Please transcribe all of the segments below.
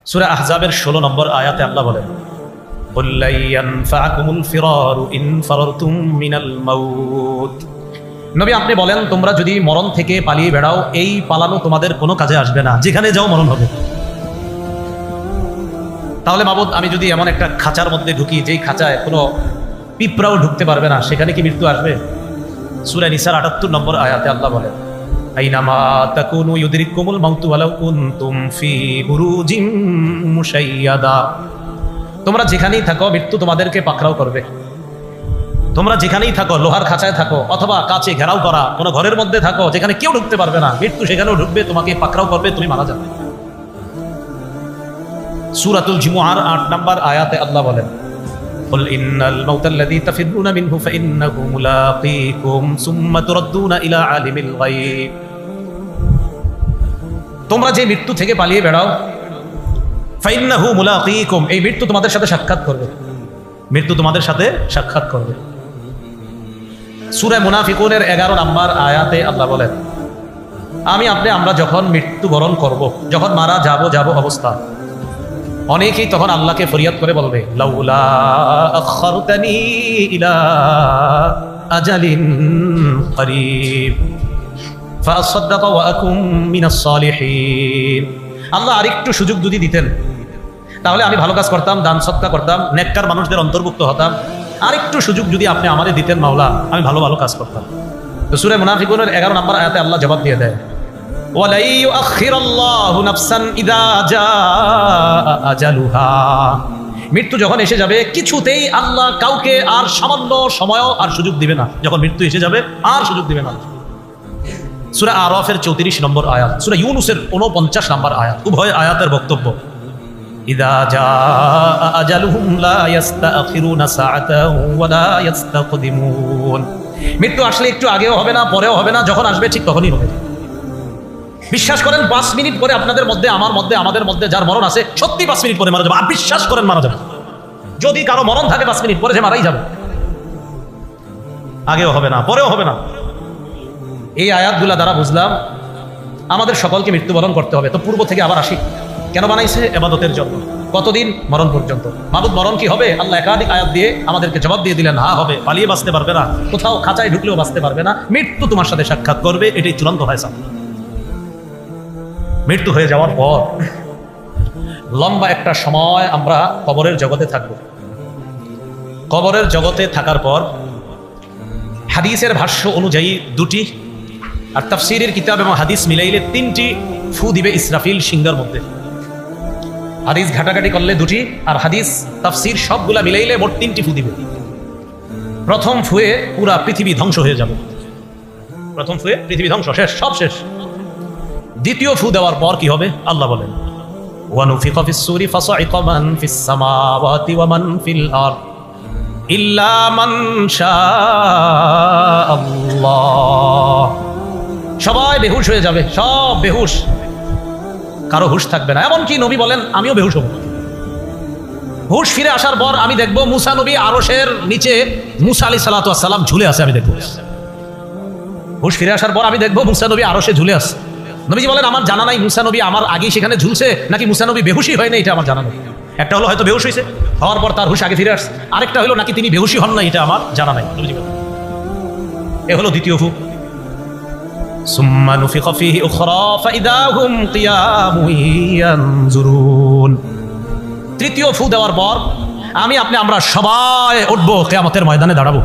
সূরা আহজাবের 16 নম্বর আয়াতে আল্লাহ বলেন, কুল লা ইয়ানফাকুমুল ফিরারু ইন ফারারতুম মিনাল মাউত। নবী আপনি বলেন, তোমরা যদি মরণ থেকে পালিয়ে বেড়াও, এই পালানো তোমাদের কোনো কাজে আসবে না, যেখানে যাও মরণ হবে। তাহলে মাবুদ, আমি যদি এমন একটা খাঁচার মধ্যে ঢুকি যেই খাঁচায় কোনো পিঁপড়াও ঢুকতে পারবে না, সেখানে কি মৃত্যু আসবে? সূরা নিসার 78 নম্বর আয়াতে আল্লাহ বলেন, আইনামা তাকুনু ইউদরিকুমুল মাউতু ওয়ালাউ কুনতুম ফি বুরুজিম মুশাইয়াদা। তোমরা যেখানেই থাকো, মৃত্যু তোমাদেরকে পাকড়াও করবে। তোমরা যেখানেই থাকো, লোহার খাঁচায় থাকো অথবা কাচে ঘেরাও করা কোনো ঘরের মধ্যে থাকো, যেখানে কেউ ঢুকতে পারবে না, মৃত্যু সেখানেও ঢুকবে, তোমাকে পাকড়াও করবে, তুমি মারা যাবে। সূরাতুল জুমুআর 8 নম্বর আয়াতে আল্লাহ বলেন, কুল ইন্নাল মাউতাল্লাযী তাফিরুনা মিনহু ফাইন্নাহু মুলাকীকুম সুম্মা তুরাদ্দুনা ইলা আলিমিল গায়ব। তোমরা যে মৃত্যু থেকে পালিয়ে বেড়াও, ফাইন্নাহু মুলাকীকুম, এই মৃত্যু তোমাদের সাথে সাক্ষাৎ করবে, মৃত্যু তোমাদের সাথে সাক্ষাৎ করবে। সূরা মুনাফিকুনের 11 নম্বর আয়াতে আল্লাহ বলেন, আমরা যখন মৃত্যুবরণ করব, যখন মারা যাব অবস্থা, অনেকেই তখন আল্লাহকে ফরিয়াদ করে বলবে, লাউলা আখারতানি ইলা আজালিন করিব ফাসাদদাকা ওয়া আকুম মিনাস সালিহিন। আল্লাহ আরেকটু সুযোগ যদি দিতেন, তাহলে আমি ভালো কাজ করতাম, দান সদকা করতাম, নেককার মানুষদের অন্তর্ভুক্ত হতাম। আরেকটু সুযোগ যদি আপনি আমারে দিতেন মাওলা, আমি ভালো ভালো কাজ করতাম। তো সূরা মুনাফিকুনের 11 নম্বর আয়াতে আল্লাহ জবাব দিয়ে দেয়, ওয়ালা ইউআখিরুল্লাহু নাফসান ইযা জাআ আজালুহা। মৃত্যু যখন এসে যাবে, কিছুতেই আল্লাহ কাউকে আর সামান্য সময়ও আর সুযোগ দিবে না। যখন মৃত্যু এসে যাবে, আর সুযোগ দিবে না। সূরা আরাফের 34 নম্বর আয়াত, সূরা ইউনূসের 49 নম্বর আয়াত, উভয় আয়াতের বক্তব্য, ইযা জাআ আজালুহুম লা ইস্তাখিরুনা সাআতান ওয়া লা ইস্তাকদিমুন। মৃত্যু আসলে একটু আগেও হবে না, পরেও হবে না, যখন আসবে ঠিক তখনই হবে। বিশ্বাস করেন 5 মিনিট পরে আপনাদের মধ্যে, আমার মধ্যে, আমাদের মধ্যে যার মরণ আছে, সত্যি 5 মিনিট পরে মারা যাবে। আর বিশ্বাস করেন মারা যাবে। যদি কারো মরণ থাকে 5 মিনিট পরে, সে মারাই যাবে। আগেও হবে না, পরেও হবে না। এই আয়াতগুলা দ্বারা বুঝলাম আমাদের সকলকে মৃত্যুবরণ করতে হবে। তো পূর্ব থেকে আবার আসি, কেন বানাইছে? ইবাদতের জন্য। কতদিন? মরণ পর্যন্ত। মাবুদ, মরণ কি হবে? আল্লাহ একাধিক আয়াত দিয়ে আমাদেরকে জবাব দিয়ে দিলেন, হ্যাঁ হবে। পালিয়ে বাঁচতে পারবে না, কোথাও খাঁচায় ঢুকলেও বাঁচতে পারবে না, মৃত্যু তোমার সাথে সাক্ষাৎ করবে, এটাই চূড়ান্ত ফয়সালা। মৃত্যু হয়ে যাওয়ার পর লম্বা একটা সময় আমরা কবরের জগতে থাকব। কবরের জগতে থাকার পর হাদিসের ভাষ্য অনুযায়ী 2টি, আর তাফসীরের কিতাব এবং হাদিস মিলাইলে 3টি ফু দিবে ইসরাফিল সিংহের মধ্যে। হাদিস ঘাটাঘাটি করলে 2টি, আর হাদিস তাফসীর সবগুলা মিলাইলে মোট 3টি ফু দিবে। প্রথম ফুয়ে পুরা পৃথিবী ধ্বংস হয়ে যাবে। প্রথম ফুয়ে পৃথিবী ধ্বংস, শেষ, সব শেষ। দ্বিতীয় ফু দেওয়ার পর কি হবে? আল্লাহ বলেন, ওয়ানুফিখা ফিস-সূরি ফাসাইকা মান ফিস-সামাওয়াতি ওয়া মান ফিল আরদ ইল্লা মান শাআল্লাহ। সবাই বেহুশ হয়ে যাবে, সব বেহুশ, কারো হুশ থাকবে না। এমনকি নবী বলেন, আমিও বেহুশ হব। হুশ ফিরে আসার পর আমি দেখব মুসা নবী আরশের নিচে মুসা আলাইহিস সালাতু ওয়াস সালাম ঝুলে আছে। আমি দেখব, হুশ ফিরে আসার পর আমি দেখব মুসা নবী আরশে ঝুলে আছে। নবীজি বলেন, আমার জানা নাই মুসা নবী আমার আগেই সেখানে ঝুলছে, নাকি মুসা নবী বেহুশই হয় না, এটা আমার জানা নেই। একটা হলো হয়তো বেহুশ হয়েছে, হওয়ার পর তার হুশ আগে ফিরে আসছে। আরেকটা হলো নাকি তিনি বেহুশই হন না, এটা আমার জানা নাই। নবীজি বলেন, এ হলো দ্বিতীয় ফু। সুম্মা নুফিখা ফীহি উখরা ফাইদা হুম কিয়ামুন ইয়ানজুরুন। তৃতীয় ফু দেওয়ার পর আমরা সবাই উঠবো, কিয়ামতের ময়দানে দাঁড়াবো।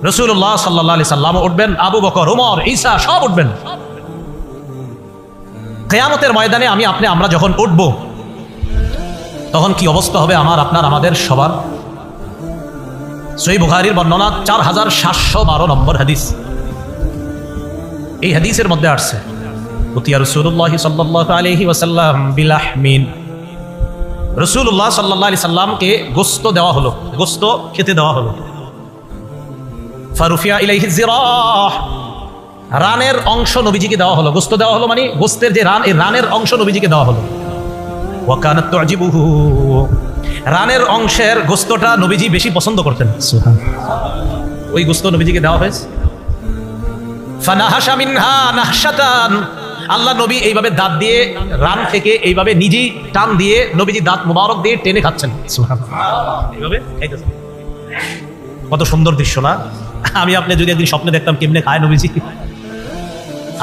রাসূলুল্লাহ সাল্লাল্লাহু আলাইহি সাল্লাম উঠবেন, আবু বকর, ওমর, ঈসা সব উঠবেন। কিয়ামতের ময়দানে আমরা যখন উঠব, তখন কি অবস্থা হবে আমার, আপনার, আমাদের সবার? সহিহ বুখারীর বর্ণনা 4712 নম্বর হাদিস। এই হাদিসের মধ্যে আসছে, উতিয়া রাসূলুল্লাহ সাল্লাল্লাহু আলাইহি ওয়াসাল্লাম বিলাহমিন। রাসূলুল্লাহ সাল্লাল্লাহু আলাইহি সাল্লামকে গোশত দেওয়া হলো, গোশত খেতে দেওয়া হলো। ফারুফিয়া ইলাইহি জিরাহ, রানের অংশ নবীজিকে দেওয়া হলো। গোশত দেওয়া হলো মানে গোশতের যে রান, এই রানের অংশ নবীজিকে দেওয়া হলো। ওয়া কানাত তুজিবুহু, রানের অংশের গোশতটা নবীজি বেশি পছন্দ করতেন। সুবহানাল্লাহ, ওই গোশত নবীজিকে দেওয়া হয়েছে। ফানাহাশা মিনহা নাহশাতান, আল্লাহ নবী এইভাবে দাঁত দিয়ে রান থেকে এইভাবে নিজেই টান দিয়ে নবীজি দাঁত মুবারক দিয়ে টেনে খাচ্ছেন, এইভাবে খাইতেছেন। কত সুন্দর দৃশ্য না? আমি আপনি যদি একদিন স্বপ্নে দেখতাম কেমনে খায় নবীজি।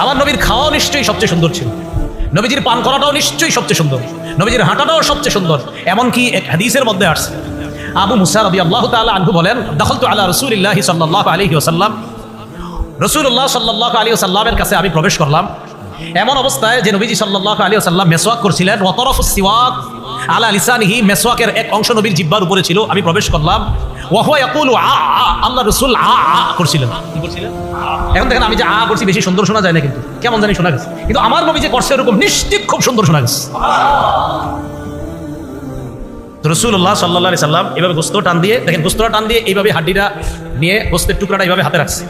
আমার নবীর খাওয়া নিশ্চয়ই সবচেয়ে সুন্দর ছিল, নবীজির পান করাটাও নিশ্চয়ই সবচেয়ে সুন্দর, নবীজির হাঁটাটাও সবচেয়ে সুন্দর। এমনকি এক হাদিসের মধ্যে আসছে, আবু মুসা রাদিয়াল্লাহু তাআলা আনহু বলেন, দাখালতু আলা রাসূলিল্লাহি সাল্লাল্লাহু আলাইহি ওয়াসাল্লাম, রাসূলুল্লাহ সাল্লাল্লাহু আলাইহি ওয়াসাল্লামের কাছে আমি প্রবেশ করলাম। এমন অবস্থায় যে নবীজি সাল্লাল্লাহু আলাইহি ওয়াসাল্লাম মেসওয়াক করছিলেন, ওয়া তারাফুস সিওয়াক আলা লিসানিহি, মেসওয়াকের এক অংশ নবীর জিহ্বার উপরে ছিল। আমি প্রবেশ করলাম, ওয়া হুয়া ইয়াকুলু আ আ, আল্লাহ রাসূল আ আ করছিলেন। কি করছিলেন? এখন দেখেন আমি যে আ করছি বেশি সুন্দর শোনা যায় না, কিন্তু কেমন জানি শোনা গেছে, কিন্তু আমার নবী যে করছে এরকম নিশ্চিত খুব সুন্দর শোনা গেছে। রাসূলুল্লাহ সাল্লাল্লাহু আলাইহি সাল্লাম এইভাবে গোশত টান দিয়ে, দেখেন গোশতটা টান দিয়ে এইভাবে হাড্ডিটা নিয়ে গোশতের টুকরাটা এইভাবে হাতে রাখছে।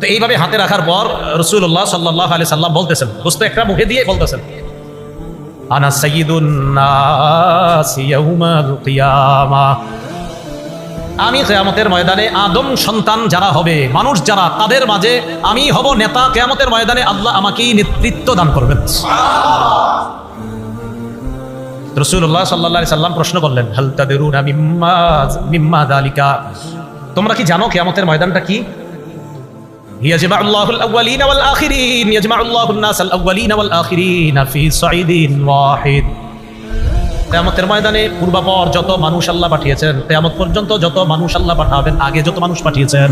তো এইভাবে হাতে রাখার পর রাসূলুল্লাহ সাল্লাল্লাহু আলাইহি সাল্লাম বলতেছেন, গোশত একটা মুখে দিয়ে বলতেছেন, আনা সাইয়্যিদুন নাস ইয়াউমাল কিয়ামা, আমি কিয়ামতের ময়দানে আদম সন্তান যারা হবে, মানুষ যারা, তাদের মাঝে আমি হব নেতা। কিয়ামতের ময়দানে আল্লাহ আমাকেই নেতৃত্ব দান করবেন। রাসূলুল্লাহ সাল্লাল্লাহু আলাইহি সাল্লাম প্রশ্ন করলেন, হাল তাদরুনা মিম্মা যালিকা, তোমরা কি জানো কিয়ামতের ময়দানটা কি? ইয়াজমাউল্লাহুল আউয়ালিনা ওয়াল আখিরিন, ইয়াজমাউল্লাহুন নাসাল আউয়ালিনা ওয়াল আখিরিনা ফি সাইদিন ওয়াহিদ। কিয়ামতের ময়দানে পূর্বাপর যত মানুষ আল্লাহ পাঠিয়েছেন, কিয়ামত পর্যন্ত যত মানুষ আল্লাহ পাঠাবেন, আগে যত মানুষ পাঠিয়েছেন,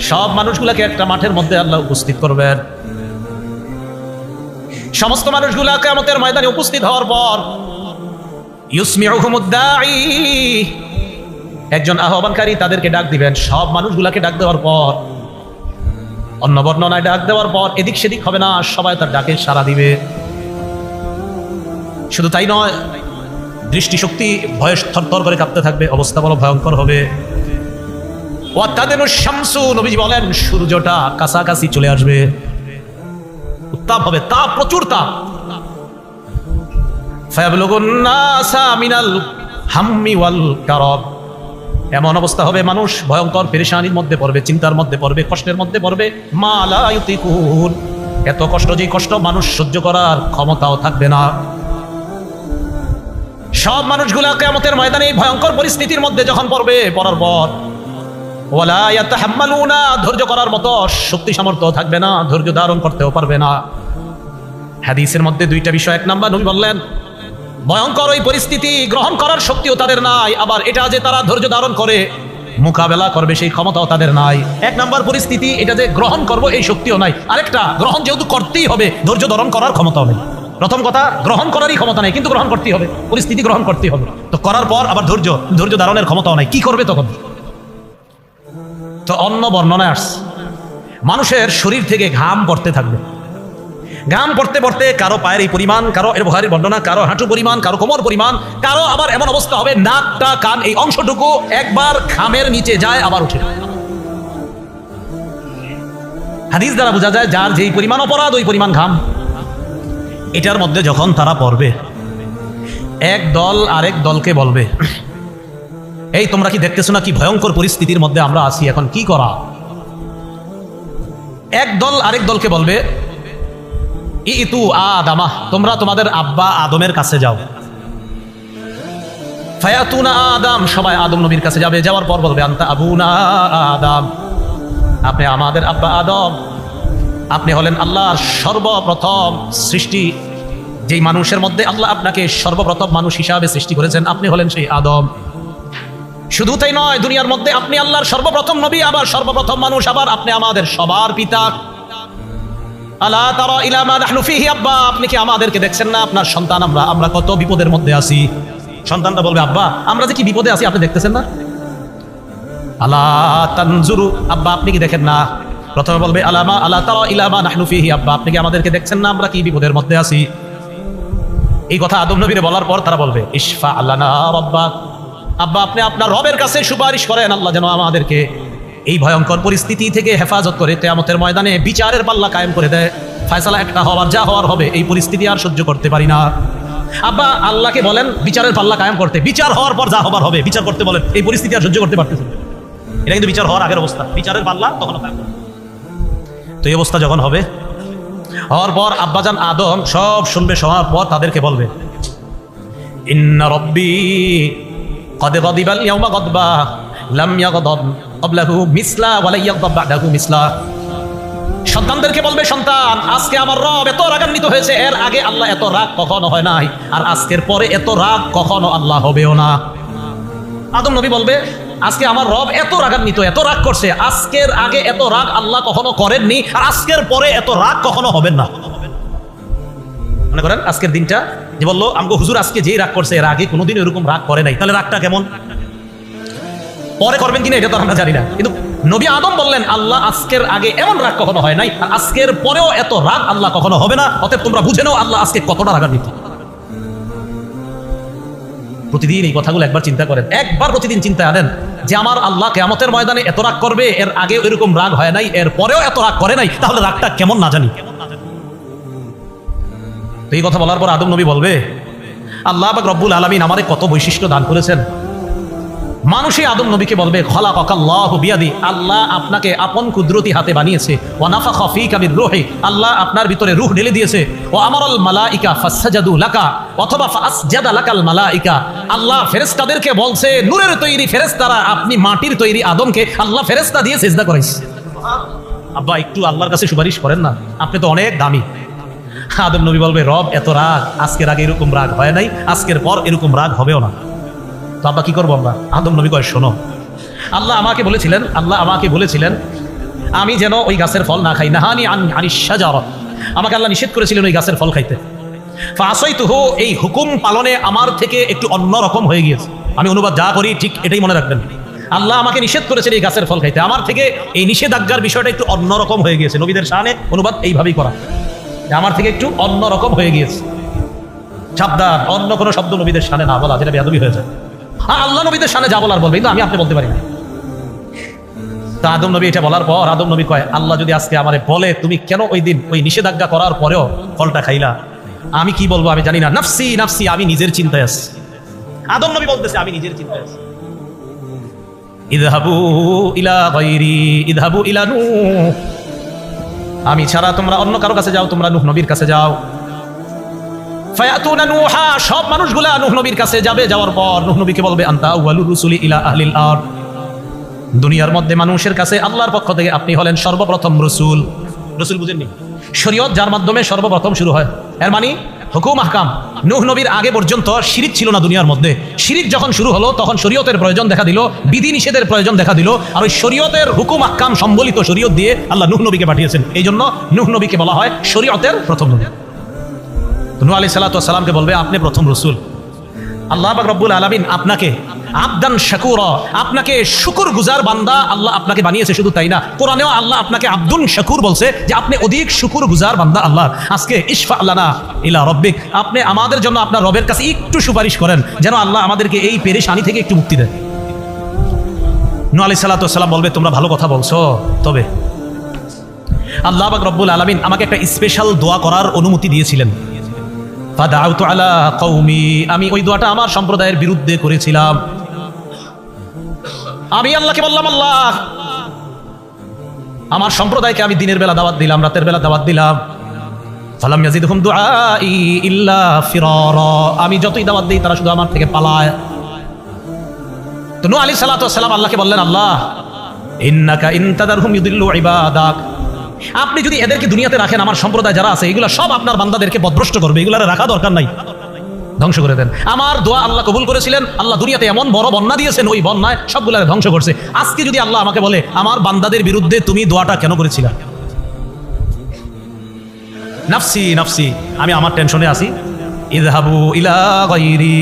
সব মানুষগুলোকে একটা মাঠের মধ্যে আল্লাহ উপস্থিত করবেন। সমস্ত মানুষগুলা কিয়ামতের ময়দানে উপস্থিত হওয়ার পর ইউসমিউহুমুদ দাঈ, একজন আহ্বানকারী তাদেরকে ডাক দিবেন। সব মানুষগুলাকে ডাক দেওয়ার পর, অন্য বর্ণনায় ডাক দেওয়ার পর এদিক সেদিক হবে না, সবাই তার ডাকে সাড়া দিবে। শুধু তাই নয়, দৃষ্টিশক্তি ভয়ে থরথর করে কাঁপতে থাকবে, অবস্থা বড় ভয়ঙ্কর হবে। ওয়াতাদিনু শামসু, নবীজি বলেন সূর্যটা কাছাকাছি চলে আসবে, উত্তাপ হবে, তাপ, প্রচুর তাপ। ফায়াবলুগুন নাসা মিনাল হাম্মি ওয়াল কারাব, এমন অবস্থা হবে মানুষ ভয়ঙ্কর পেরেশানির মধ্যে পড়বে, চিন্তার মধ্যে পড়বে, কষ্টের মধ্যে পড়বে। মা লা ইউতিকুন, এত কষ্ট, যে কষ্ট মানুষ সহ্য করার ক্ষমতাও থাকবে না। সব মানুষগুলা কিয়ামতের ময়দানে এই ভয়ঙ্কর পরিস্থিতির মধ্যে যখন পড়বে, পড়ার পর ওয়ালা ইয়াতাহাম্মালুনা, ধৈর্য করার মতো শক্তি সামর্থ্য থাকবে না, ধৈর্য ধারণ করতেও পারবে না। হাদিসের মধ্যে দুইটা বিষয়, এক নাম্বার নবী বললেন ভয়ঙ্কর ওই পরিস্থিতি গ্রহণ করার শক্তিও তাদের নাই, আবার এটা যে তারা ধৈর্য ধারণ করে মোকাবেলা করবে সেই ক্ষমতাও তাদের নাই। এক নাম্বার পরিস্থিতি, এটা যে গ্রহণ করব এই শক্তিও নাই। আরেকটা, গ্রহণ যেহেতু করতেই হবে, ধৈর্য ধারণ করার ক্ষমতাও নেই। প্রথম কথা, গ্রহণ করারই ক্ষমতা নেই, কিন্তু গ্রহণ করতেই হবে, পরিস্থিতি গ্রহণ করতেই হবে। তো করার পর আবার ধৈর্য ধারণের ক্ষমতাও নাই, কি করবে তখন? তো অন্য বর্ণনায় আসছে মানুষের শরীর থেকে ঘাম পড়তে থাকবে, ঘাম পড়তে পড়তে কারো পায়ের এই পরিমাণ, কারো এর বুখারীর বর্ণনা, কারো হাঁটু পরিমাণ, কারো কোমর পরিমাণ, কারো আবার এমন অবস্থা হবে নাকটা, কান, এই অংশটুকু একবার ঘামের নিচে যায় আবার উঠে। হাদিস দ্বারা বোঝা যায় যার যেই পরিমাণ অপরাধ ওই পরিমাণ ঘাম। এটার মধ্যে যখন তারা পড়বে, এক দল আরেক দলকে বলবে, এই তোমরা কি দেখতেছো না কি ভয়ঙ্কর পরিস্থিতির মধ্যে আমরা আছি, এখন কি করা? এক দল আরেক দলকে বলবে, ইতু আদামা, তোমরা তোমাদের আব্বা আদমের কাছে যাও। ফায়াতুনা আদম, সবাই আদম নবীর কাছে যাবে। যাওয়ার পর বলবে, আনতা আবুনা আদম, আপনি আমাদের আব্বা আদম, আপনি হলেন আল্লাহর সর্বপ্রথম সৃষ্টি, যেই মানুষের মধ্যে আল্লাহ আপনাকে সর্বপ্রথম মানুষ হিসাবে সৃষ্টি করেছেন, আপনি হলেন সেই আদম। শুধু তাই নয়, দুনিয়ার মধ্যে আপনি আল্লাহর সর্বপ্রথম নবী, আবার সর্বপ্রথম মানুষ, আবার আপনি আমাদের সবার পিতা। আলা তারা ইলা মা নাহনু ফিহি আব্বা, আপনি কি আমাদেরকে দেখছেন না? আপনার সন্তান আমরা কত বিপদের মধ্যে আছি। সন্তানটা বলবে, আব্বা আমরা যে কি বিপদে আছি আপনি দেখতেছেন না? আলা তানজুরু, আব্বা আপনি কি দেখেন না? প্রথমে বলবে আলা তারা ইলা মা নাহনু ফিহি আব্বা, আপনি কি আমাদেরকে দেখছেন না আমরা কি বিপদের মধ্যে আছি? এই কথা আদম নবীরে বলার পর তারা বলবে, ইশফা লানা রাব্বাক, আব্বা আপনি আপনার রবের কাছে সুপারিশ করেন, আল্লাহ যেন আমাদেরকে এই ভয়ঙ্কর পরিস্থিতি থেকে হেফাজত করে কিয়ামতের ময়দানে বিচারের পাল্লা কায়েম করে দেয়। ফয়সালা একটা হওয়ার, যা হওয়ার হবে, এই পরিস্থিতি আর সহ্য করতে পারি না। আব্বা আল্লাহকে বলেন বিচারের পাল্লা কায়েম করতে, বিচার হওয়ার পর যা হবার হবে বিচার করতে বলেন, এই পরিস্থিতি আর সহ্য করতে পারতেছে না। এটা কিন্তু বিচার হওয়ার আগের অবস্থা, বিচারের পাল্লা তখন কায়েম করতে। তো এই অবস্থা যখন হবে, হওয়ার পর আব্বাজান আদম সব শুনবে, শোনার পর তাদেরকে বলবে ইন্না রব্বি কদ গদিবাল ইয়াউমা গদবা লাম ইয়াগদাব ক্বাবলাহু মিসলা ওয়া লা ইয়াগদাব বা'দাহু মিসলা। সন্তানদেরকে বলবে, সন্তান আজকে আমার রব এত রাগান্বিত হয়েছে, এর আগে আল্লাহ এত রাগ কখনো হয় নাই, আর আজকের পরে এত রাগ কখনো আল্লাহ হবেও না। আদম নবী বলবে, আজকে আমার রব এত রাগান্বিত, এত রাগ করছে, আজকের আগে এত রাগ আল্লাহ কখনো করেননি, আর আজকের পরে এত রাগ কখনো হবেন না। মনে করেন আজকের দিনটা যে বললো আমগো হুজুর আজকে যেই রাগ করছে, এর আগে কোনোদিন এরকম রাগ করে নাই, তাহলে রাগটা কেমন? পরে করবেন কিনা এটা তো আমরা জানি না, কিন্তু নবী আদম বললেন আল্লাহ আজকের আগে এমন রাগ কখনো হয় নাই, আর আজকের পরেও এত রাগ আল্লাহ কখনো হবে না। অতএব তোমরা বুঝে নাও আল্লাহ আজকে কতটা রাগান্বিত। প্রতিদিন এই কথাগুলো একবার চিন্তা করেন, একবার প্রতিদিন চিন্তা আনেন যে আমার আল্লাহ কিয়ামতের ময়দানে এত রাগ করবে, এর আগে এরকম রাগ হয় নাই, এর পরেও এত রাগ করে নাই, তাহলে রাগটা কেমন না জানি। তো এই কথা বলার পর আদম নবী বলবে, আল্লাহ পাক রব্বুল আলামিন আমারে কত বৈশিষ্ট্য দান করেছেন। মানুষই আদম নবীকে বলবে, খলাকাল্লাহু বিয়াদি, আল্লাহ আপনাকে আপন কুদরতি হাতে বানিয়েছে, ওয়া নাফাখা ফীকা মির রূহি, আল্লাহ আপনার ভিতরে রূহ ঢেলে দিয়েছে, ওয়া আমারাল মালাইকা ফাসজাদু লাকা, অথবা ফাসজাদা লাকাল মালাইকা, আল্লাহ ফেরেশতাদেরকে বলছে, নূরের তৈরি ফেরেশতারা আপনি মাটির তৈরি আদমকে আল্লাহ ফেরেশতা দিয়ে সিজদা করাইছে। আব্বা একটু আল্লাহর কাছে সুপারিশ করেন না, আপনি তো অনেক দামি। আদম নবী বলবে, রব এত রাগ, আজকের আগে এরকম রাগ হয় নাই, আজকের পর এরকম রাগ হবেও না। তো আব্বা কি করবো আমরা? আদম নবী কয়, শোনো, আল্লাহ আমাকে বলেছিলেন আমি যেন ওই গাছের ফল না খাই, নাহানি আনিশ শাজারা, আমাকে আল্লাহ নিষেধ করেছিলেন ওই গাছের ফল খাইতে। ফাআসাইতুহু, এই হুকুম পালনে আমার থেকে একটু অন্যরকম হয়ে গিয়েছে। আমি অনুবাদ যা করি ঠিক এটাই মনে রাখবেন, আল্লাহ আমাকে নিষেধ করেছেন এই গাছের ফল খাইতে, আমার থেকে এই নিষেধাজ্ঞার বিষয়টা একটু অন্যরকম হয়ে গিয়েছে। নবীদের শানে অনুবাদ এইভাবেই করা, আমার থেকে একটু অন্যরকম হয়ে গিয়েছে। সাবধান, অন্য কোনো শব্দ নবীদের শানে না বলা, যেটা বেয়াদবি হয়ে যায়। হ্যাঁ, আল্লাহ নবীদের শানে যা বলার বলবে, কিন্তু আমি আপনি বলতে পারি না। তা আদম নবী এটা বলার পর আদম নবী কয়, আল্লাহ যদি আজকে আমারে বলে তুমি কেন ওই দিন ওই নিষেধাজ্ঞা করার পরেও ফলটা খাইলা, আমি কি বলবো আমি জানি না। নাফসি নাফসি, আমি নিজের চিন্তায় আছি। আদম নবী বলতেছে আমি নিজের চিন্তায় আছি। ইযহাবু ইলা গায়রি ইযহাবু ইলা নূহ, আমি ছাড়া তোমরা অন্য কারো কাছে যাও, তোমরা নূহ নবীর কাছে যাও। ফায়াতুনা নূহা, সব মানুষগুলা নূহ নবীর কাছে যাবে। যাওয়ার পর নূহ নবীকে বলবে, আনতা আউয়ালুর রুসুলি ইলা আহলিল আরদ, দুনিয়ার মধ্যে মানুষের কাছে আল্লাহর পক্ষ থেকে আপনি হলেন সর্বপ্রথম রসুল। রসুল বুঝেননি? শরীয়ত যার মাধ্যমে সর্বপ্রথম শুরু হয়, এর মানে হুকুম আহকাম। নূহ নবীর আগে পর্যন্ত শিরিক ছিল না দুনিয়ার মধ্যে। শিরিক যখন শুরু হলো তখন শরীয়তের প্রয়োজন দেখা দিল, বিধি নিষেধের প্রয়োজন দেখা দিল, আর ওই শরীয়তের হুকুম আহকাম সম্বলিত শরীয়ত দিয়ে আল্লাহ নূহ নবীকে পাঠিয়েছেন। এই জন্য নূহ নবীকে বলা হয় শরীয়তের প্রথম নবী। নূহ আলাইহিস সালাতু ওয়াস সালামকে বলবে, আপনি প্রথম রসুল। আল্লাহ পাক রব্বুল আলামিন আপনাকে আবদান শাকুরা, আপনাকে শুকর গুজার বান্দা আল্লাহ আপনাকে বানিয়েছে। শুধু তাই না, কোরআনেও আল্লাহ আপনাকে আব্দুন শাকুর বলছে, যে আপনি অধিক শুকর গুজার বান্দা আল্লাহ। আজকে ইশফা লানা ইলা রব্বিক, আপনি আমাদের জন্য আপনার রবের কাছে একটু সুপারিশ করেন, যেন আল্লাহ আমাদেরকে এই পেরেশানি থেকে একটু মুক্তি দেন। নূহ আলাইহিস সালাতু ওয়াস সালাম বলবে, তোমরা ভালো কথা বলছো, তবে আল্লাহ পাক রব্বুল আলামিন আমাকে একটা স্পেশাল দোয়া করার অনুমতি দিয়েছিলেন। ফাদাউতু আলা কওমি, আমি ওই দোয়াটা আমার সম্প্রদায়ের বিরুদ্ধে করেছিলাম। আমি আল্লাহকে বললাম, আল্লাহ আমার সম্প্রদায়কে আমি দিনের বেলা দাওয়াত দিলাম, রাতের বেলা দাওয়াত দিলাম, ফালাম ইয়াজিদহুম দুআই ইল্লা ফিরারা, আমি যতই দাওয়াত দিই তারা শুধু আমার থেকে পালায়। তো নূহ আলাইহিস সালাতু ওয়াস সালাম আল্লাহকে বললেন, আল্লাহ ইন্নাকা ইন তাদারহুম ইউদিল্লু ইবাদাক, আপনি যদি এদেরকে দুনিয়াতে রাখেন, আমার সম্প্রদায় যারা আছে এগুলো সব আপনার বান্দাদেরকে বদভ্রষ্ট করবে, এগুলো রাখা দরকার নাই, ধ্বংস করে দেন। আমার দোয়া আল্লাহ কবুল করেছিলেন, আল্লাহ দুনিয়াতে এমন বড় বন্যা দিয়েছেন, ওই বন্যায় সবগুলো ধ্বংস করছে। আজকে যদি আল্লাহ আমাকে বলে, আমার বান্দাদের বিরুদ্ধে তুমি দোয়াটা কেন করেছিলা? নাফসি নাফসি, আমি আমার টেনশনে আছি। ইযহাবু ইলা গায়রি,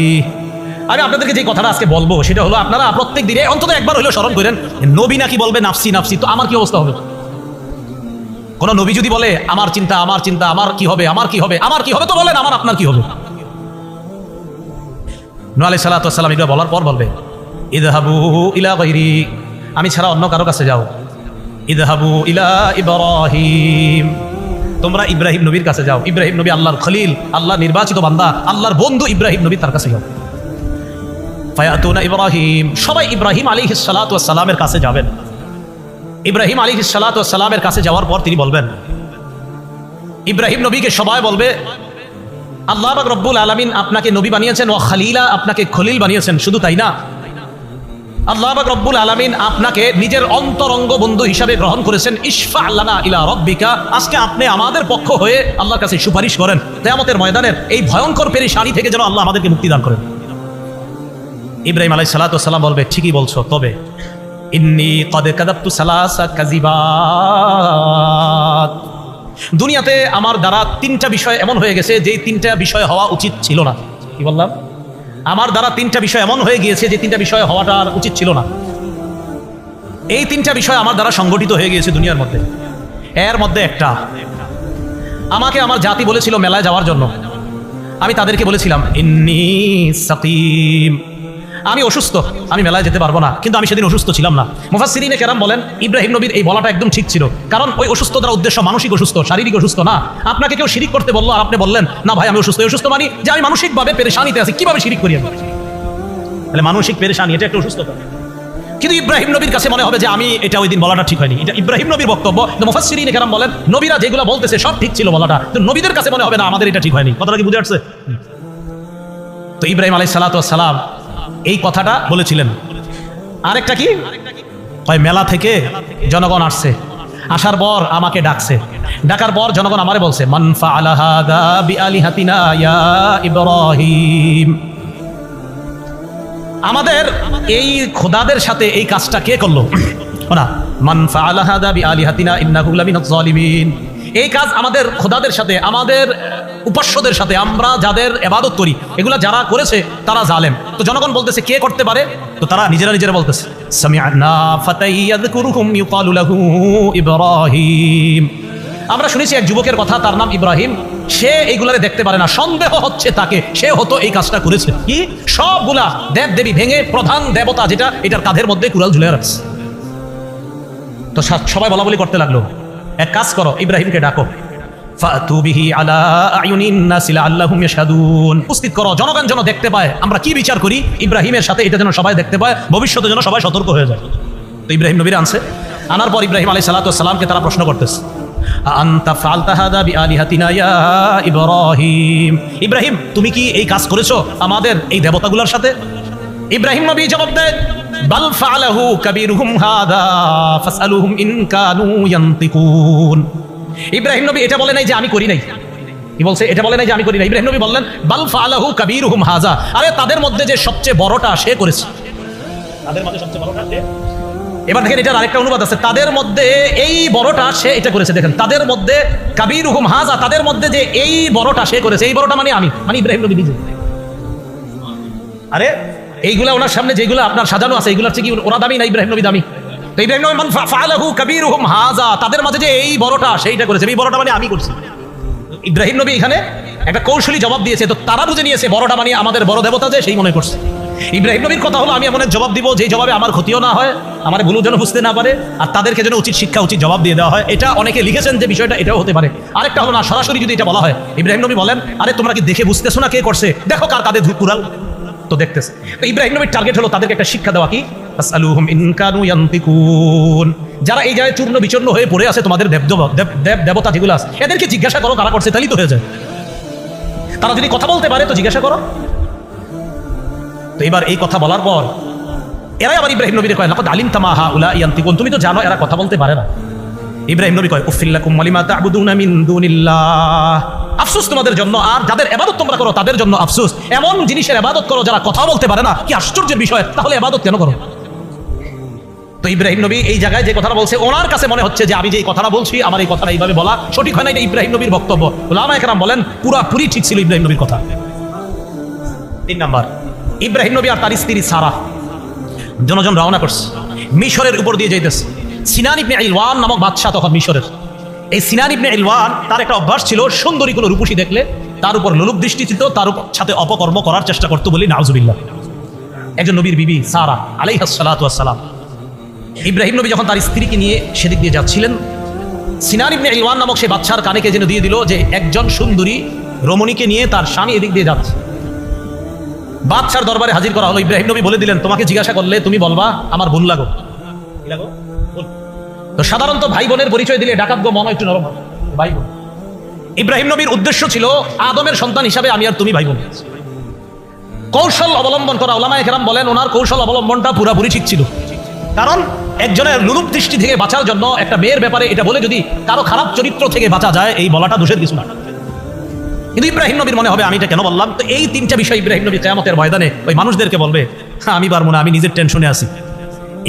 আমি আপনাদেরকে যে কথাটা আজকে বলবো সেটা হলো, আপনারা প্রত্যেক দিনে অন্তত একবার হলেও স্মরণ করেন, নবী নাকি বলবে নাফসি নাফসি, তো আমার কি অবস্থা হবে? কোন নবী যদি বলে আমার চিন্তা আমার চিন্তা, আমার কি হবে আমার কি হবে আমার কি হবে, তো বলেন আমার আপনার কি হবে? নূহ আলাইহিস সালাতু ওয়াস সালাম এটা বলার পর বলবে, ইযহাবু ইলা গায়রি, আমি ছাড়া অন্য কারো কাছে যাও। ইযহাবু ইলা ইব্রাহিম, তোমরা ইব্রাহিম নবীর কাছে যাও। ইব্রাহিম নবী আল্লাহর খলিল, আল্লাহ নির্বাচিত বান্দা, আল্লাহর বন্ধু ইব্রাহিম নবী, তার কাছে যাও। ফায়াতুনা ইব্রাহিম, সবাই ইব্রাহিম আলাইহিস সালাতু ওয়াস সালামের কাছে যাবেন। ইব্রাহিম আলাইহিস সালাতু ওয়াস সালামের কাছে যাওয়ার পর তিনি বলবেন, ইব্রাহিম নবীকে সবাই বলবে আল্লাহ পাক রব্বুল আলামিন আপনাকে নবী বানিয়েছেন, ও খালিলা, আপনাকে খলিল বানিয়েছেন। শুধু তাই না, আল্লাহ পাক রব্বুল আলামিন আপনাকে নিজের অন্তরঙ্গ বন্ধু হিসাবে গ্রহণ করেছেন। ইশফা লানা ইলা রাব্বিকা, আজকে আপনি আমাদের পক্ষ হয়ে আল্লাহর কাছে সুপারিশ করেন কিয়ামতের ময়দানের এই ভয়ঙ্কর পেরেশানি থেকে যেন আল্লাহ আমাদেরকে মুক্তি দান করেন। ইব্রাহিম আলাইহিস সালাতু ওয়াস সালাম বলবে, ঠিকই বলছো, তবে ইন্নী ক্বাদ কাযাবতু সালাসা কাযিবাত, দুনিয়াতে আমার দ্বারা তিনটা বিষয় এমন হয়ে গেছে যে তিনটা বিষয় হওয়া উচিত ছিল না। কি বললাম? আমার দ্বারা তিনটা বিষয় এমন হয়ে গিয়েছে যে তিনটা বিষয় হওয়াটা আর উচিত ছিল না। এই তিনটা বিষয় আমার দ্বারা সংগঠিত হয়ে গিয়েছে দুনিয়ার মধ্যে। এর মধ্যে একটা, আমাকে আমার জাতি বলেছিল মেলায় যাওয়ার জন্য, আমি তাদেরকে বলেছিলাম ইন্নী সাকিম, আমি অসুস্থ, আমি মেলায় যেতে পারবো না। কিন্তু আমি সেদিন অসুস্থ ছিলাম না। মুফাসসিরিনে কেরাম বলেন ইব্রাহিম নবীর এই বলাটা একদম ঠিক ছিল, কারণ ওই অসুস্থ দ্বারা উদ্দেশ্য মানসিক অসুস্থ, শারীরিক অসুস্থ না। আপনাকে কেউ শিরিক করতে বললো আর আপনি বললেন না ভাই আমি অসুস্থ। অসুস্থ মানে যে আমি মানসিকভাবে পেরেশানিতে আছি, কিভাবে শিরিক করি আমি? তাহলে মানসিক পেরেশানি, এটা একটা অসুস্থতা। কিন্তু ইব্রাহিম নবীর কাছে মনে হবে যে আমি এটা ওই দিন বলাটা ঠিক হয়নি। এটা ইব্রাহিম নবীর বক্তব্য। মুফাসসিরিনে কেরাম বলেন নবীরা যেগুলো বলতেছে সব ঠিক ছিল বলাটা, কিন্তু নবীদের কাছে মনে হবে না আমাদের এটা ঠিক হয়নি। কথাটা কি বুঝে আসছে? তো ইব্রাহিম আলাইহিস সালাতু ওয়াস সালাম এই কথাটা বলেছিলেন। আরেকটা কি, মেলা থেকে জনগণ আসছে, আসার পর আমাকে ডাকছে, ডাকার পর জনগণ আমারে বলছে মান ফাআলা হাযা বিআলিহাতিনা ইয়া ইব্রাহিম, আমাদের এই খোদাদের সাথে এই কাজটা কে করলো? না, মান ফাআলা হাযা বিআলিহাতিনা ইন্নাহু লামিনাজ জালিমিন, এই কাজ আমাদের খোদাদের সাথে, আমাদের উপাস্যদের সাথে, আমরা যাদের ইবাদত করি এগুলা যারা করেছে তারা জালেম। তো জনগণ বলতেছে কে করতে পারে? তো তারা নিজেরা বলতেছে সামি'না ফাতাইয়াযকুরুহুম ইউকালু লাহু ইব্রাহিম, আমরা শুনেছি এক যুবকের কথা, তার নাম ইব্রাহিম, সে এইগুলারে দেখতে পারে না, সন্দেহ হচ্ছে তাকে সে হতো এই কাজটা করেছে। কি? সবগুলা দেব দেবী ভেঙে প্রধান দেবতা যেটা, এটার কাঁধের মধ্যে কুড়াল ঝুলে রাখছে। তো সবাই বলা বলি করতে লাগলো, এক কাজ করো, ইব্রাহিমকে ডাকো, ফাতু বিহি আলা আয়ুনিন নাসি লাআল্লাহুম ইয়াশহাদুন, উপস্থিত করো, জনগণ যেন দেখতে পায় আমরা কি বিচার করি ইব্রাহিমের সাথে, এটা যেন সবাই দেখতে পায়, ভবিষ্যতে যেন সবাই সতর্ক হয়ে যায়। তো ইব্রাহিম নবীর আনছে, আনার পর ইব্রাহিম আলাইহিস সালাতু ওয়াস সালামকে তারা প্রশ্ন করতেছে আনতা ফাআলতা হাযা বিআলিহাতিনা ইয়া ইব্রাহিম, ইব্রাহিম তুমি কি এই কাজ করেছো আমাদের এই দেবতাগুলোর সাথে? ইব্রাহিম নবী জবাব দেয় বাল ফাআলাহু কাবীরুহুম হাযা ফাসআলুহুম ইন কানু ইয়ানতিকুন, ইব্রাহিম নবী এটা বলে নাই যে আমি করি নাই। কি বলছে? এটা বলে নাই যে আমি করি নাই। ইব্রাহিম নবী বললেন বাল ফাআলাহু কাবীরুহুম হাযা, আরে তাদের মধ্যে যে সবচেয়ে বড়টা সে করেছে, তাদের মধ্যে সবচেয়ে বড়টা সে। এবার দেখেন এটার আরেকটা অনুবাদ আছে, তাদের মধ্যে এই বড়টা সে এটা করেছে। দেখেন তাদের মধ্যে কাবীরুহুম হাযা, তাদের মধ্যে যে এই বড়টা সে করেছে, এই বড়টা মানে আমি, মানে ইব্রাহিম নবী নিজে। আরে এইগুলা ওনার সামনে যেগুলো আপনার সাজানো আছে এগুলোর থেকে ওরা দামি না, ইব্রাহিম নবী দামি। তো ইব্রাহিম নবী মান ফাআলাহু কাবীরুহুম হাযা, তাদের মাঝে যে এই বড়টা সেইটা করেছে, এই বড়টা মানে আমি করছি। ইব্রাহিম নবী এখানে একটা কৌশলী জবাব দিয়েছে। তো তারা বুঝে নিয়েছে বড়টা মানে আমাদের বড় দেবতা যে, সেই মনে করছে। ইব্রাহিম নবীর কথা হলো আমি এমন এক জবাব দিব যে জবাবে আমার ক্ষতিও না হয়, আমার ভুলও যেন বুঝতে না পারে, আর তাদেরকে যেন উচিত শিক্ষা উচিত জবাব দিয়ে দেওয়া হয়। এটা অনেকে লিখেছেন যে বিষয়টা এটাও হতে পারে। আরেকটা হলো না, সরাসরি যদি এটা বলা হয়, ইব্রাহিম নবী বলেন আরে তোমরা কি দেখে বুঝতেছো না কে করছে? দেখো কার কাঁধে কুড়াল, তো দেখতেছে। তো ইব্রাহিম নবীর টার্গেট হলো তাদেরকে একটা শিক্ষা দেওয়া, কি ফাসআলুহুম ইন কানু ইয়ানতিকুন, যারা এই জায়গায় চূর্ণ বিচূর্ণ হয়ে পড়ে আছে তোমাদের দেবতা যেগুলো আছে এদেরকে জিজ্ঞাসা করো কারা করছে, তাহলেই তো হয়ে যায়। তারা যদি কথা বলতে পারে তো জিজ্ঞাসা করো। তো এবার এই কথা বলার পর এরাই আবার ইব্রাহিম নবীরে কয় লাকাদ আলিমতা মা হাউলা ইয়ানতিকুন, তুমি তো জানো এরা কথা বলতে পারে না। ইব্রাহিম নবী কয় উফিল লাকুম ওয়ালিমা তা'বুদুনা মিন দুনিল্লাহ, আফসোস তোমাদের জন্য আর যাদের ইবাদত তোমরা করো তাদের জন্য আফসোস। এমন জিনিসের ইবাদত করো যারা কথা বলতে পারে না, কি আশ্চর্যের বিষয়, তাহলে ইবাদত কেন করো? তো ইব্রাহিম নবী এই জায়গায় যে কথাটা বলছে ওনার কাছে মনে হচ্ছে যে আমি যে কথাটা বলছি আমার এই কথাটা এইভাবে বলা সঠিক হয় না, এটা ইব্রাহিম নবীর বক্তব্য। উলামায়ে কেরাম বলেন পুরাপুরি ঠিক ছিল ইব্রাহিম নবীর কথা। 3 নাম্বার, ইব্রাহিম নবী আর তার স্ত্রী সারা জনজন রওনা করছে, মিশরের উপর দিয়ে যাইতেছে। সিনান ইবনে ইলওয়ান নামক বাদশা তখন মিশরের। এই সিনান ইবনে ইলওয়ান তার একটা অভ্যাস ছিল, সুন্দরী কোনো রূপসী দেখলে তার উপর লোলুপ দৃষ্টি ছিল, তার সাথে অপকর্ম করার চেষ্টা করতো বলি নাউজুবিল্লাহ। একজন নবীর বিবি সারা আলাইহিস সালাতু ওয়াস সালাম, ইব্রাহিম নবী যখন তার স্ত্রীকে নিয়ে সেদিক দিয়ে যাচ্ছিলেন, সিনান ইবনে ইলওয়ান নামক সে বাদশার কানে কে যেন দিয়ে দিল যে একজন সুন্দরী রমণীকে নিয়ে তার স্বামী এদিক দিয়ে যাচ্ছে। বাদশার দরবারে হাজির করা হলো। ইব্রাহিম নবী বলে দিলেন তোমাকে জিজ্ঞাসা করলে তুমি বলবা আমার বোন লাগো। তো সাধারণত ভাই বোনের পরিচয় দিলে ডাকাত গো মনে একটু নরম হয়, ভাই বোন। ইব্রাহিম নবীর উদ্দেশ্য ছিল আদমের সন্তান হিসাবে আমি আর তুমি ভাই বোন। কৌশল অবলম্বন করা, ওলামায়ে কেরাম বলেন ওনার কৌশল অবলম্বনটা পুরাপুরি ঠিক ছিল। কারণ একজনের লুলুপ দৃষ্টি থেকে বাঁচার জন্য একটা মেয়ের ব্যাপারে এটা বলে যদি কারো খারাপ চরিত্র থেকে বাঁচা যায়, এই বলাটা দোষের কিছু না। কিন্তু ইব্রাহিম নবীর মনে হবে আমি এটা কেন বললাম। তো এই তিনটা বিষয় ইব্রাহিম নবী কিয়ামতের ময়দানে ওই মানুষদেরকে বলবে, আমি পারবো না, আমি নিজের টেনশনে আছি।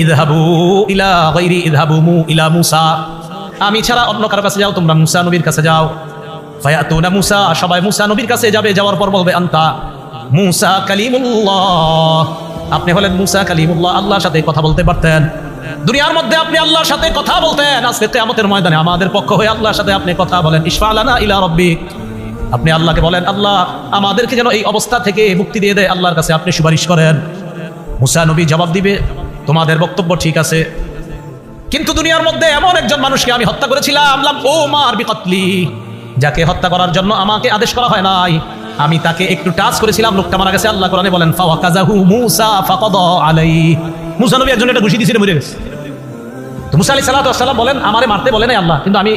ইযহাবু ইলা গায়রি ইযহাবু ইলা মূসা, আমি ছাড়া অন্য কারো কাছে যাও, তোমরা মূসা নবীর কাছে যাও। ফায়াতুনা মূসা, সবাই মূসা নবীর কাছে যাবে। যাওয়ার পর বলবে আনতা মূসা কালিমুল্লাহ, আপনি হলেন মূসা কালিমুল্লাহ, আল্লাহর সাথে কথা বলতে পারতেন। দুনিয়ার মধ্যে আপনি আল্লাহর সাথে কথা বলতেন, আজকে কিয়ামতের ময়দানে আমাদের পক্ষ হয়ে আল্লাহর সাথে আপনি কথা বলেন। ইশফা লানা ইলা রাব্বিক, আপনি আল্লাহকে বলেন আল্লাহ আমাদেরকে যেন এই অবস্থা থেকে মুক্তি দিয়ে দেয়, আল্লাহর কাছে আপনি সুপারিশ করেন। মূসা নবী জবাব দিবে, তোমাদের বক্তব্য ঠিক আছে, কিন্তু দুনিয়ার মধ্যে এমন একজন মানুষকে আমি হত্যা করেছিলাম, ও মার বিকতলি, যাকে হত্যা করার জন্য আমাকে আদেশ করা হয় নাই, আমি তাকে একটু টাচ করেছিলাম, লোকটা মারা গেছে। আল্লাহ কোরআনে বলেন ফাওয়াকাযাহু মূসা ফাকাদা আলাইহি, মূসা নবী একজন এটা ঘুষি দিয়েছিল, মরে গেছে। তো মূসা আলাইহিস সালাতু ওয়াস সালাম বলেন আমারে মারতে বলে নাই আল্লাহ, কিন্তু আমি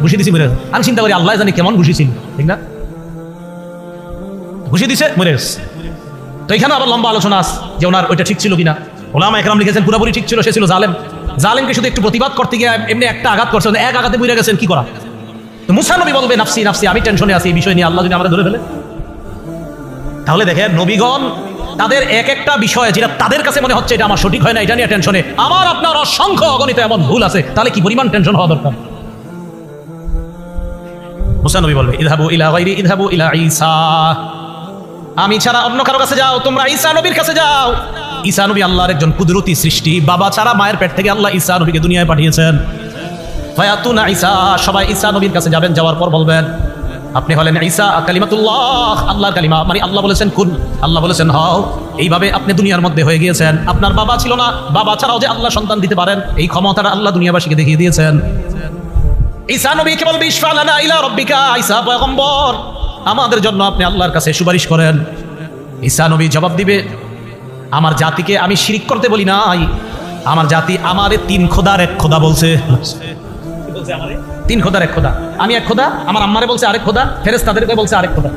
ঘুষি দিয়েছি, মরে গেছে। আমি চিন্তা করি আল্লাহ জানি কেমন ঘুষি ছিল, ঠিক না? ঘুষি দিছে, মরে গেছে। তো এখানে আবার লম্বা আলোচনা আছে যে ওনার ওইটা ঠিক ছিল কিনা। ওলামায়ে কেরাম লিখেছেন পুরোপুরি ঠিক ছিল, সে ছিল জালেম। জালেমকে শুধু একটু প্রতিবাদ করতে গিয়ে এমনি একটা আঘাত করছেন, এক আঘাতে মরে গেছেন, কি করা? তো মূসা নবী বলবে নাফসি নাফসি, আমি টেনশনে আছি এই বিষয় নিয়ে, আল্লাহ যদি আমরা ধরে ফেলে। তাহলে দেখেন নবীগণ তাদের এক একটা বিষয় যেটা তাদের কাছে মনে হচ্ছে এটা আমার সঠিক হয় না, এটা নিয়ে টেনশনে। আমার আপনার অসংখ্য অগণিত এমন ভুল আছে, তাহলে কি পরিমাণ টেনশন হওয়া দরকার? মূসা নবী বলবে ইযহাবু ইলা গায়রি ইযহাবু ইলা ঈসা, আমি ছাড়া অন্য কারো কাছে যাও, তোমরা ঈসা নবীর কাছে যাও। ঈসা নবী আল্লাহর একজন কুদরতি সৃষ্টি, বাবা ছাড়া মায়ের পেট থেকে আল্লাহ ঈসা নবীকে দুনিয়ায় পাঠিয়েছেন। ফায়াতুনা ঈসা, সবাই ঈসা নবীর কাছে যাবেন। যাওয়ার পর বলবেন আপনি হলেন ঈসা কালিমাতুল্লাহ, আল্লাহর কালিমা, মানে আল্লাহ বলেছেন কুন, আল্লাহ বলেছেন হও। এইভাবে আপনি দুনিয়ার মধ্যে হয়ে গিয়েছেন। আপনার বাবা ছিল না, বাবা ছাড়াও যে আল্লাহ সন্তান দিতে পারেন এই ক্ষমতাটা আল্লাহ দুনিয়াবাসীকে দেখিয়ে দিয়েছেন। ঈসা নবীকে বলবে ইশফা লানা ইলা রাব্বিকা, ঈসা পয়গম্বর আমাদের জন্য আপনি আল্লাহর কাছে সুপারিশ করেন। ঈসা নবী জবাব দিবে আমার জাতিকে আমি শিরিক করতে বলি নাই, আমার জাতি আমারে তিন খোদার এক খোদা বলছে। তিন খোদার এক খোদা, আমি এক খোদা, আমার আম্মারে বলছে আরেক খোদা, ফেরেশতাদেরকে বলছে আরেক খোদা।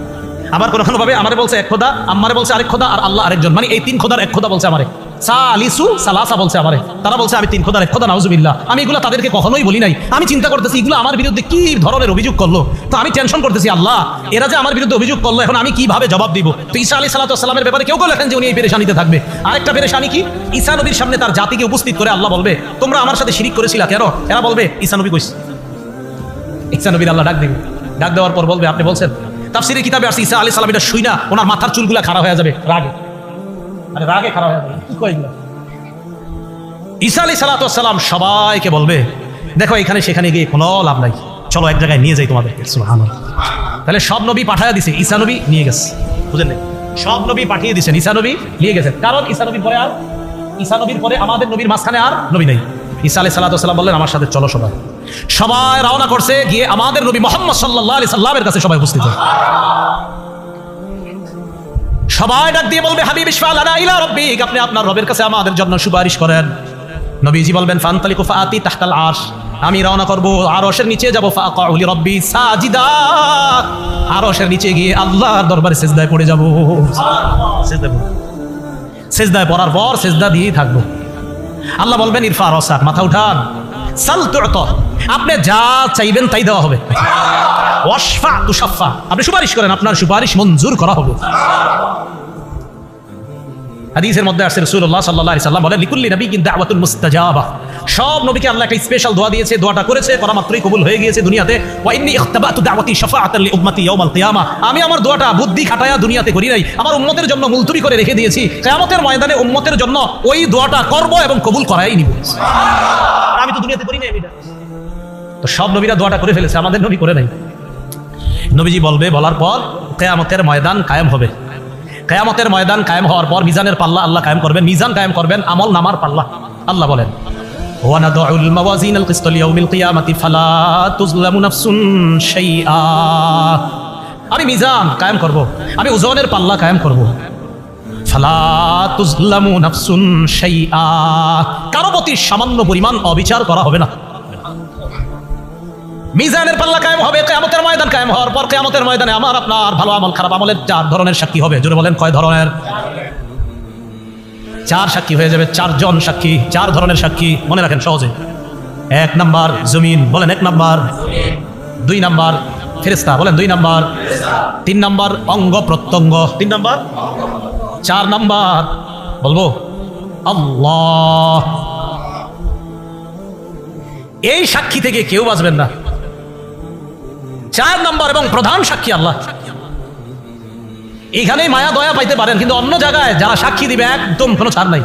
আবার কোনো ভাবে আমারে বলছে এক খোদা, আম্মারে বলছে আরেক খোদা, আর আল্লাহ আরেকজন, মানে এই তিন খোদার এক খোদা বলছে আমারে। সালিসু সালাসা বলছে আমারে, তারা বলছে আমি তিন খোদার এক খোদা, নাউজুবিল্লাহ। আমি এগুলো তাদেরকে কখনোই বলি নাই। আমি চিন্তা করতেছি এগুলো আমার বিরুদ্ধে কি ধরনের অভিযোগ করলো, তো আমি টেনশন করতেছি আল্লাহ এরা যে আমার বিরুদ্ধে অভিযোগ করলো, এখন আমি কিভাবে জবাব দিব। তো ঈসা আলাইহিস সালাতু ওয়াস সালামের ব্যাপারে কেউ লেখেন যে উনি এই পেরেশানিতে থাকবে। আরেকটা পেরেশানি কি, ঈসা নবীর সামনে তার জাতিকে উপস্থিত করে আল্লাহ বলবে তোমরা আমার সাথে শিরিক করেছিলা কেন? এরা বলবে ঈসা নবী কইছে। ঈসা নবীর আল্লাহ ডাক দিবে, ডাক দেওয়ার পর বলবে আপনি বলছেন। তাফসীরের কিতাবে আসছে ঈসা আলাইহিস সালাম এটা শুই না ওনার মাথার চুলগুলা খাড়া হয়ে যাবে রাগে, মানে রাগে খাড়া হয়ে যাবে। কি কই ঈসা আলাইহিস সালাতু ওয়াস সালাম সবাইকে বলবে দেখো এখানে সেখানে গিয়ে কোনো লাভ নাই, চলো এক জায়গায় নিয়ে যাই তোমাদেরকে। সুবহানাল্লাহ। তাহলে সব নবী পাঠায়া দিছে, ঈসা নবী নিয়ে গেছে, বুঝলেন? সব নবী পাঠিয়ে দিয়েছেন, ঈসা নবী নিয়ে গেছেন। কারণ ঈসা নবীর পরে আমাদের নবীর মাঝখানে আর নবী নাই। ঈসা আলাইহিস সালাতু ওয়াস সালাম বললেন আমার সাথে চলো। সবাই রওনা করছে, গিয়ে আমাদের নবী মুহাম্মদ সাল্লাল্লাহু আলাইহি সাল্লামের কাছে সবাই উপস্থিত হয়। সবাই ডাক দিয়ে বলবে হাবিব ইশফা লানা ইলা রাব্বিক, আপনি আপনার রবের কাছে আমাদের জন্য সুপারিশ করেন। নবীজি বলবেন ফান্তালিকু ফাআতি তাহতাল আরশ, আমি রওনা করব আরশের নিচে যাব। ফাআকাউ লি রাব্বি সাজিদা, আরশের নিচে গিয়ে আল্লাহর দরবারে সিজদায় পড়ে যাব। সিজদায় পড়ার পর সিজদা দিয়েই থাকবো। আল্লাহ বলবেন ইরফা রাসাক, মাথা উঠান। সাল তু'তা, আপনি যা চাইবেন তাই দেওয়া হবে। ওয়াশফা তুশাফা, আপনি সুপারিশ করেন আপনার সুপারিশ মঞ্জুর করা হবে। হাদিসের মধ্যে আসছে রাসূলুল্লাহ সাল্লাল্লাহু আলাইহি সাল্লাম বলেন লিকুল্লি নাবিয়্যিন দাওয়াতুন মুস্তাজাবা, সব নবীকে আল্লাহ একটা স্পেশাল দোয়া দিয়েছে, দোয়াটা করেছে, করা মাত্রই কবুল হয়ে গিয়েছে দুনিয়াতে। ওয়া ইন্নী ইখতাবাতু দাওয়াতি শাফাআতান লি উম্মতি ইয়াউমাল কিয়ামা, আমি আমার দোয়াটা বুদ্ধি খাটায়া দুনিয়াতে করি নাই, আমার উম্মতের জন্য মুলতবি করে রেখে দিয়েছি। কিয়ামতের ময়দানে উম্মতের জন্য ওই দোয়াটা করব এবং কবুল করাই নিব। আমি তো দুনিয়াতে করি নাই এটা। তো সব নবীরা দোয়াটা করে ফেলেছে, আমাদের নবী করে নাই। নবীজি বলবে, বলার পর কিয়ামতের ময়দান কায়েম হবে। কিয়ামতের ময়দান কায়েম হওয়ার পর মিজানের পাল্লা আল্লাহ কায়েম করবেন, মিজান কায়েম করবেন, আমল নামার পাল্লা। আল্লাহ বলেন ওয়া নাদউল মাওয়াজিনাল কিসতা লিয়াউমিল কিয়ামাতি ফালা তুজলামু নাফসুন শাইআ, আমি মিজান কায়েম করব, আমি ওজনের পাল্লা কায়েম করব। ফালা তুজলামু নাফসুন শাইআ, কারো প্রতি সামান্য পরিমাণ অবিচার করা হবে না। মিজানের পাল্লা কায়েম হবে, কিয়ামতের ময়দান কায়েম হওয়ার পর কিয়ামতের ময়দানে আমার আপনার ভালো আমল খারাপ আমলের 4 ধরনের সাক্ষী হবে। জোরে বলেন কয় ধরনের? 4 সাক্ষী হয়ে যাবে, 4 জন সাক্ষী, 4 ধরনের সাক্ষী মনে রাখেন সহজে। 1 নাম্বার জমিন, বলেন 1 নাম্বার। 2 নাম্বার ফেরেশতা, বলেন 2 নাম্বার। 3 নাম্বার অঙ্গ প্রত্যঙ্গ, 3 নাম্বার। 4 নাম্বার বলবো আল্লাহ। এই সাক্ষী থেকে কেউ বাঁচবেন না। 4 নাম্বার এবং প্রধান সাক্ষী আল্লাহ। এখানেই মায়া দয়া পাইতে পারেন, কিন্তু অন্য জায়গায় যারা সাক্ষী দিবে একদম কোনো ছাড় নাই।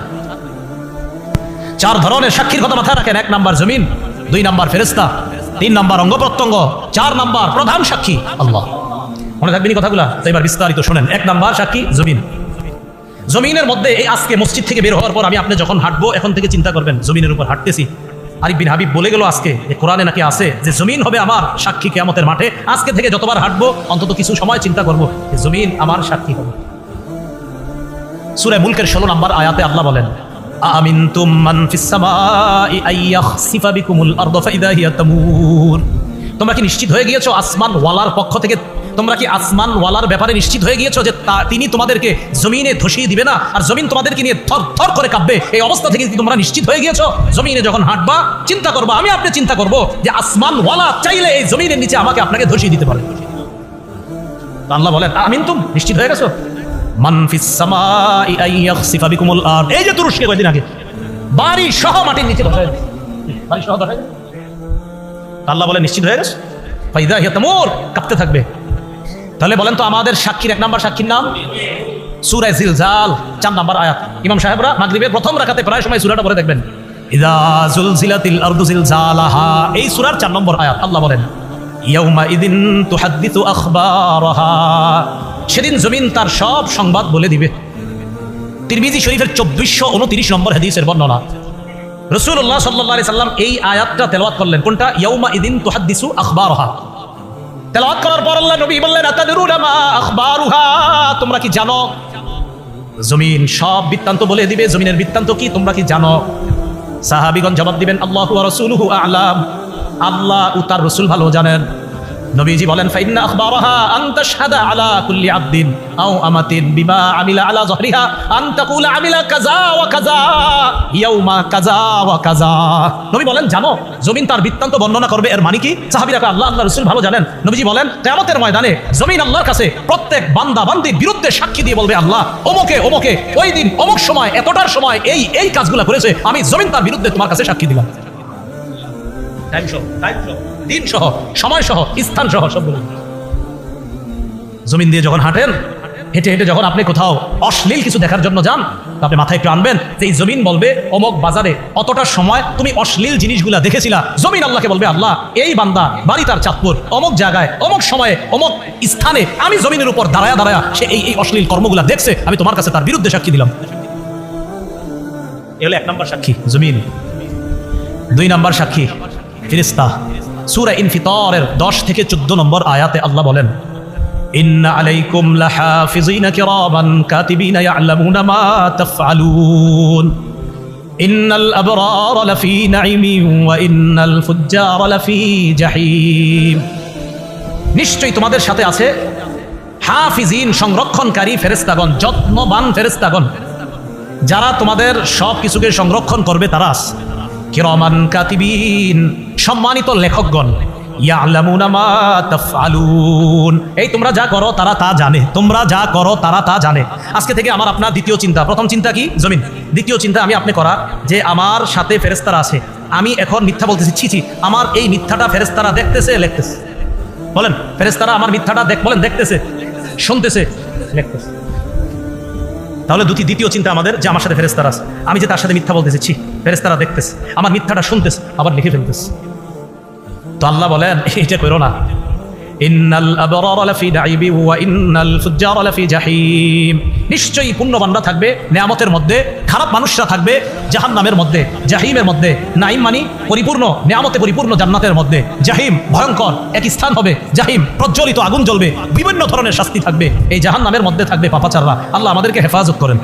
4 ধরনের সাক্ষীর কথা মাথায় রাখেন। 1 নাম্বার জমিন, 2 নাম্বার ফেরেশতা, 3 নাম্বার অঙ্গ প্রত্যঙ্গ, 4 নাম্বার প্রধান সাক্ষী আল্লাহ। মনে থাকবেন এই কথাগুলা? তো এবার বিস্তারিত শোনেন। 1 নাম্বার সাক্ষী জমিন। জমিনের মধ্যে এই আজকে মসজিদ থেকে বের হওয়ার পর আমি আপনি যখন হাঁটবো, এখন থেকে চিন্তা করবেন জমিনের উপর হাঁটতেছি। আরিফ বিন হাবিব বলে গেল আজকে, কোরআনে নাকি আছে যে জমিন হবে আমার সাক্ষী কিয়ামতের মাঠে। আজকে থেকে যতবার হাঁটবো অন্তত কিছু সময় চিন্তা করবো যে জমিন আমার সাক্ষী হবে। সূরা মুলকের 16 নম্বর আয়াতে আল্লাহ বলেন, আমিনতুম মান ফিস সামাই আইয়াখসিফা বিকুমুল আরদা ফাইদা হিয়া তামুর। তোমরা কি নিশ্চিত হয়ে গিয়েছো আসমান ওয়ালার পক্ষ থেকে? তোমরা কি আসমান ওয়ালার ব্যাপারে নিশ্চিত হয়ে গিয়েছো যে তিনি তোমাদেরকে জমিনে ধসিয়ে দিবে না, আর জমিন তোমাদেরকে নিয়ে থর থর করে কাঁপবে? এই অবস্থা থেকে কি তোমরা নিশ্চিত হয়ে গিয়েছো? জমিনে যখন হাঁটবা চিন্তা করবা, আমি আপনি চিন্তা করবো যে আসমান ওয়ালা চাইলে এই জমিনের নিচে আমাকে আপনাকে ধসিয়ে দিতে পারে। আল্লাহ বলেন আমিনতুম, নিশ্চিত হয়ে গেছো? মান ফিস সামাই আইয়াখসিফা বিকুমুল আরদ, এই যে তুরস্কে কয়েকদিন আগে বাড়ি সহ মাটির নিচে ধসে, বাড়ি সহ ধসে। আল্লাহ বলেন নিশ্চিত হয়ে গেছে, ফাইদা হিয়া তামুর, কাঁপতে থাকবে। তাহলে বলেন তো আমাদের সাক্ষীর 1 নাম্বার সাক্ষীর নাম সূরা জিলজাল, 4 নাম্বার আয়াত। ইমাম সাহেবরা মাগরিবের প্রথম রাকাতে প্রায় সময় সূরাটা পড়ে দেখবেন, ইযা জুলজিলাতিল আরদু জিলজালাহা। এই সূরার 4 নম্বর আয়াত। আল্লাহ বলেন ইয়াউমা ইদিন তুহাদ্দিসু আখবারাহা, সেদিন জমিন তার সব সংবাদ বলে দিবে। তিরমিজি শরীফের 2429 নম্বর হাদিসের বর্ণনা। রাসূলুল্লাহ সাল্লাল্লাহু আলাইহি সাল্লাম এই আয়াতটা তেলাওয়াত করলেন। কোনটা? ইয়াউমা ইদিন তুহাদ্দিসু আখবারাহা। তেলাওয়াত করার পর আল্লাহ নবী বললেন, আতাদরুনা মা আখবারুহা, তোমরা কি জানো জমিন সব বৃত্তান্ত বলে দিবে? জমিনের বৃত্তান্ত কি তোমরা কি জানো? সাহাবীগণ জবাব দিবেন, আল্লাহু ওয়া রাসূলুহু আ'লাম, আল্লাহ ও তার রাসূল ভালো জানেন। নবীজি বলেন, ফাইন্না আখবারাহা আন তাশহাদা আলা কুল্লি আবদিন আও আমাতিন বিমা আমিলা আলা যহরিহা আন তাকুলা আমিলা কাযা ওয়া কাযা ইয়াউমা কাযা ওয়া কাযা। নবী বলেন, জানো জমিন তার বৃত্তান্ত বর্ণনা করবে। এর মানে কি? সাহাবীরা আল্লাহ রাসূল ভালো জানেন। নবীজি বলেন, কিয়ামতের ময়দানে জমিন আল্লাহর কাছে প্রত্যেক বান্দা বান্দির বিরুদ্ধে সাক্ষী দিয়ে বলবে, আল্লাহ ওমকে ওমকে ওই দিন অমুক সময় এতটার সময় এই কাজগুলো করেছে, আমি জমিন তার বিরুদ্ধে তোমার কাছে সাক্ষী দিলাম। টাইম সহ, দিন সহ, সময় সহ, স্থান সহ সবগুলো। জমিন দিয়ে যখন হাঁটেন, হেঁটে হেঁটে যখন আপনি কোথাও অশ্লীল কিছু দেখার জন্য যান, আপনি মাথায় একটু আনবেন যে এই জমিন বলবে অমুক বাজারে অতটার সময় তুমি অশ্লীল জিনিসগুলা দেখেছিলা। জমিন আল্লাহকে বলবে, আল্লাহ এই বান্দা বাড়ি তার চাঁদপুর, অমুক জায়গায় অমুক সময়ে অমুক স্থানে আমি জমিনের উপর দাঁড়ায়া দাঁড়ায়া সে এই অশ্লীল কর্মগুলা দেখছে, আমি তোমার কাছে তার বিরুদ্ধে সাক্ষী দিলাম। এ হলো 1 নম্বর সাক্ষী জমিন। 2 নম্বর সাক্ষী ফেরেশতা। সূরা ইনফিতারের 10 থেকে 14 নম্বর আয়াতে আল্লাহ বলেন, ইন্না আলাইকুম লাহাফিজিনা কিরামান কাতিবিনা ইয়ালামুনা মা তাফআলুন ইন্নাল আবরারা লাফি নাঈমিন ওয়া ইন্নাল ফুজ্জারা লাফি জাহিম। নিশ্চয়ই তোমাদের সাথে আছে হাফিজিন, সংরক্ষণকারী ফেরেশতাগণ, যত্নবান ফেরেশতাগণ, যারা তোমাদের সব কিছুকে সংরক্ষণ করবে। তারা কিরামান কাতিবিন, সম্মানিত লেখকগণ, ইয়ালামুনা মা তাফআলুন, এই তোমরা যা করো তারা তা জানে, তোমরা যা করো তারা তা জানে। আজকে থেকে আমার আপনার দ্বিতীয় চিন্তা, প্রথম চিন্তা কি? জমিন। দ্বিতীয় চিন্তা আমি আপনি করা যে আমার সাথে ফেরেশতারা আছে, আমি এখন মিথ্যা বলতেছি, ছি আমার এই মিথ্যাটা ফেরেশতারা দেখতেছে, লিখতেছে। বলেন ফেরেশতারা আমার মিথ্যাটা বলেন দেখতেছে, শুনতেছে, লিখতেছে। তাহলে দ্বিতীয় চিন্তা আমাদের যে আমার সাথে ফেরেশতারা আছে, আমি যে তার সাথে মিথ্যা বলতেছি, ছি ফেরেশতারা দেখতেছে, আমার মিথ্যাটা শুনতেছে, আবার লিখে ফেলতেছে। তো আল্লাহ বলেন এটা করো না। ইন্নাল আবরারা লাফি নাঈমিন ওয়া ইন্নাল ফুজ্জারা লাফি জাহিম, নিশ্চয়ই পুণ্যবানরা থাকবে নেয়ামতের মধ্যে, খারাপ মানুষরা থাকবে জাহান্নামের মধ্যে, জাহিমের মধ্যে। নাঈম মানে পরিপূর্ণ নেয়ামতে পরিপূর্ণ জান্নাতের মধ্যে, জাহিম ভয়ঙ্কর এক স্থান হবে, জাহিম প্রজ্বলিত আগুন জ্বলবে, বিভিন্ন ধরনের শাস্তি থাকবে, এই জাহান্নামের মধ্যে থাকবে পাপাচাররা। আল্লাহ আমাদেরকে হেফাজত করেন।